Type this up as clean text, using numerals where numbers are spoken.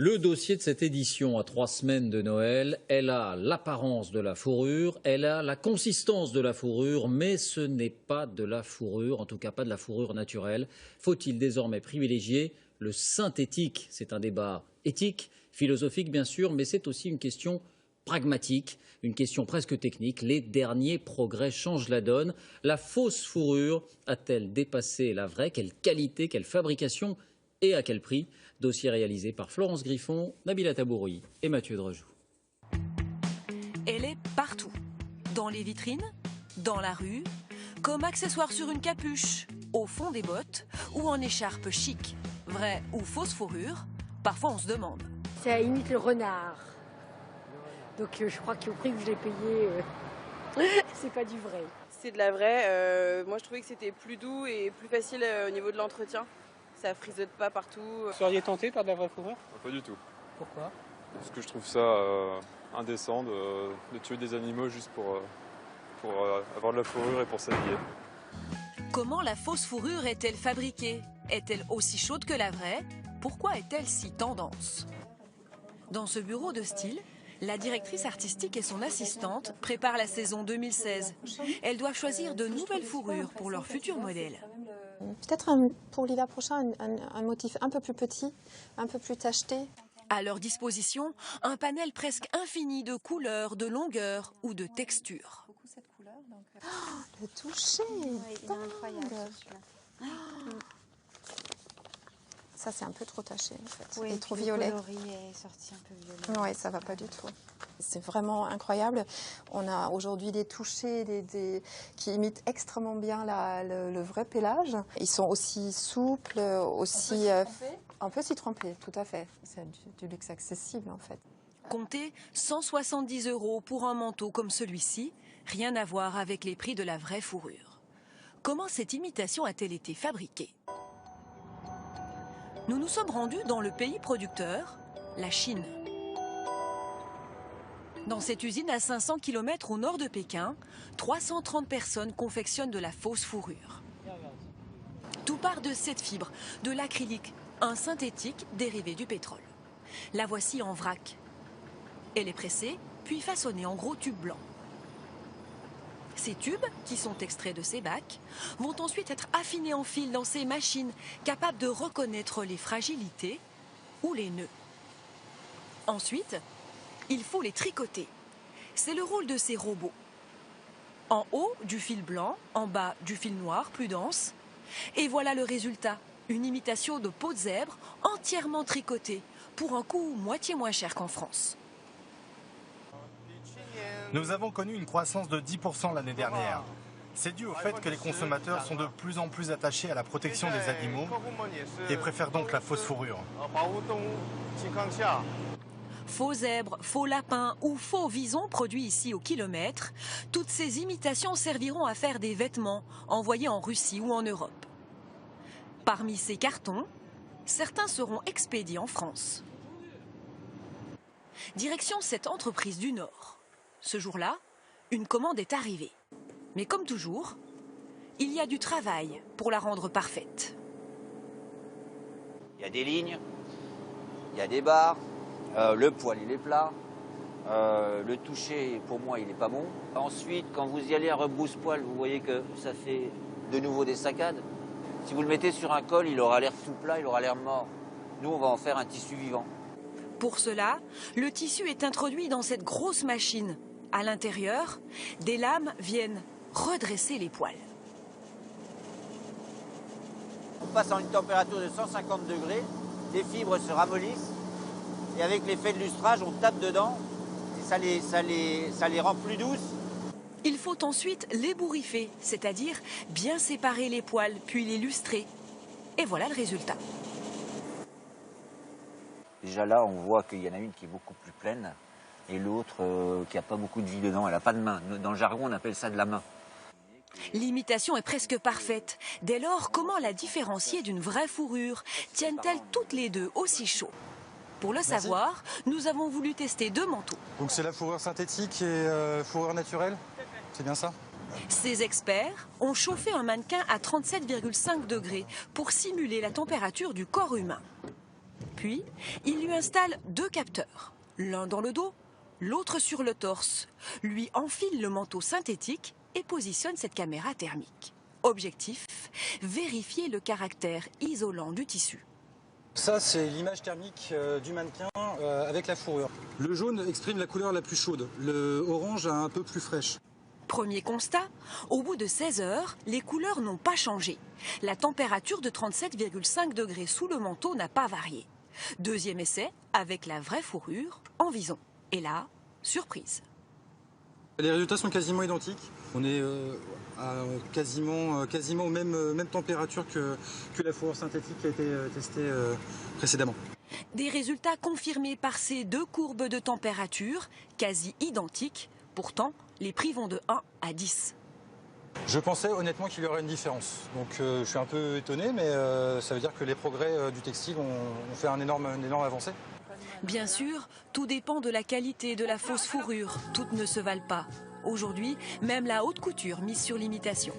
Le dossier de cette édition à 3 semaines de Noël, elle a l'apparence de la fourrure, elle a la consistance de la fourrure, mais ce n'est pas de la fourrure, en tout cas pas de la fourrure naturelle. Faut-il désormais privilégier le synthétique? C'est un débat éthique, philosophique bien sûr, mais c'est aussi une question pragmatique, une question presque technique. Les derniers progrès changent la donne. La fausse fourrure a-t-elle dépassé la vraie? Quelle qualité, quelle fabrication et à quel prix? Dossier réalisé par Florence Griffon, Nabila Tabouri et Mathieu Drejoux. Elle est partout, dans les vitrines, dans la rue, comme accessoire sur une capuche, au fond des bottes ou en écharpe chic. Vraie ou fausse fourrure, parfois on se demande. Ça imite le renard. Donc je crois qu'au prix que je l'ai payé, c'est pas du vrai. C'est de la vraie. Moi je trouvais que c'était plus doux et plus facile au niveau de l'entretien. Ça frisote pas partout. Vous seriez tenté par de la vraie fourrure? Pas du tout. Pourquoi? Parce que je trouve ça indécent de tuer des animaux juste pour avoir de la fourrure et pour s'habiller. Comment la fausse fourrure est-elle fabriquée? Est-elle aussi chaude que la vraie? Pourquoi est-elle si tendance? Dans ce bureau de style, la directrice artistique et son assistante préparent la saison 2016. Elles doivent choisir de nouvelles fourrures pour leurs futurs modèles. Peut-être pour l'hiver prochain, un motif un peu plus petit, un peu plus tacheté. À leur disposition, un panel presque infini de couleurs, de longueurs ou de textures. Oh, le toucher, il est incroyable. Ça, c'est un peu trop taché, en fait. Oui, il est trop violet. Le coloris est sorti un peu violet. Oui, ça va pas du tout. C'est vraiment incroyable. On a aujourd'hui des touchés qui imitent extrêmement bien le vrai pelage. Ils sont aussi souples, aussi... On peut s'y tromper, tout à fait. C'est du luxe accessible, en fait. Comptez 170 € pour un manteau comme celui-ci. Rien à voir avec les prix de la vraie fourrure. Comment cette imitation a-t-elle été fabriquée? Nous nous sommes rendus dans le pays producteur, la Chine. Dans cette usine à 500 km au nord de Pékin, 330 personnes confectionnent de la fausse fourrure. Tout part de cette fibre, de l'acrylique, un synthétique dérivé du pétrole. La voici en vrac. Elle est pressée, puis façonnée en gros tubes blancs. Ces tubes, qui sont extraits de ces bacs, vont ensuite être affinés en fil dans ces machines capables de reconnaître les fragilités ou les nœuds. Ensuite, il faut les tricoter. C'est le rôle de ces robots. En haut, du fil blanc, en bas, du fil noir, plus dense. Et voilà le résultat, une imitation de peau de zèbre entièrement tricotée, pour un coût moitié moins cher qu'en France. Nous avons connu une croissance de 10% l'année dernière. C'est dû au fait que les consommateurs sont de plus en plus attachés à la protection des animaux et préfèrent donc la fausse fourrure. Faux zèbres, faux lapins ou faux visons produits ici au kilomètre, toutes ces imitations serviront à faire des vêtements envoyés en Russie ou en Europe. Parmi ces cartons, certains seront expédiés en France. Direction cette entreprise du Nord. Ce jour-là, une commande est arrivée. Mais comme toujours, il y a du travail pour la rendre parfaite. Il y a des lignes, il y a des barres, le poil il est plat, le toucher pour moi il n'est pas bon. Ensuite, quand vous y allez à rebrousse-poil, vous voyez que ça fait de nouveau des saccades. Si vous le mettez sur un col, il aura l'air tout plat, il aura l'air mort. Nous, on va en faire un tissu vivant. Pour cela, le tissu est introduit dans cette grosse machine. À l'intérieur, des lames viennent redresser les poils. On passe à une température de 150 degrés, les fibres se ramollissent et avec l'effet de lustrage, on tape dedans et ça les rend plus douces. Il faut ensuite les bourrifer, c'est-à-dire bien séparer les poils puis les lustrer. Et voilà le résultat. Déjà là, on voit qu'il y en a une qui est beaucoup plus pleine et l'autre qui n'a pas beaucoup de vie dedans, elle n'a pas de main. Dans le jargon, on appelle ça de la main. L'imitation est presque parfaite. Dès lors, comment la différencier d'une vraie fourrure? Tiennent-elles toutes les deux aussi chaud? Pour le savoir, nous avons voulu tester 2 manteaux. Donc c'est la fourrure synthétique et fourrure naturelle? C'est bien ça? Ces experts ont chauffé un mannequin à 37,5 degrés pour simuler la température du corps humain. Puis, il lui installe 2 capteurs, l'un dans le dos, l'autre sur le torse, lui enfile le manteau synthétique et positionne cette caméra thermique. Objectif, vérifier le caractère isolant du tissu. Ça, c'est l'image thermique du mannequin avec la fourrure. Le jaune exprime la couleur la plus chaude, le orange un peu plus fraîche. Premier constat, au bout de 16 heures, les couleurs n'ont pas changé. La température de 37,5 degrés sous le manteau n'a pas varié. Deuxième essai, avec la vraie fourrure, en vison. Et là, surprise. Les résultats sont quasiment identiques. On est quasiment aux mêmes températures que la fourrure synthétique qui a été testée précédemment. Des résultats confirmés par ces 2 courbes de température, quasi identiques. Pourtant, les prix vont de 1 à 10. Je pensais honnêtement qu'il y aurait une différence. Donc je suis un peu étonné, mais ça veut dire que les progrès du textile ont fait une énorme avancée. Bien sûr, tout dépend de la qualité de la fausse fourrure. Toutes ne se valent pas. Aujourd'hui, même la haute couture mise sur l'imitation.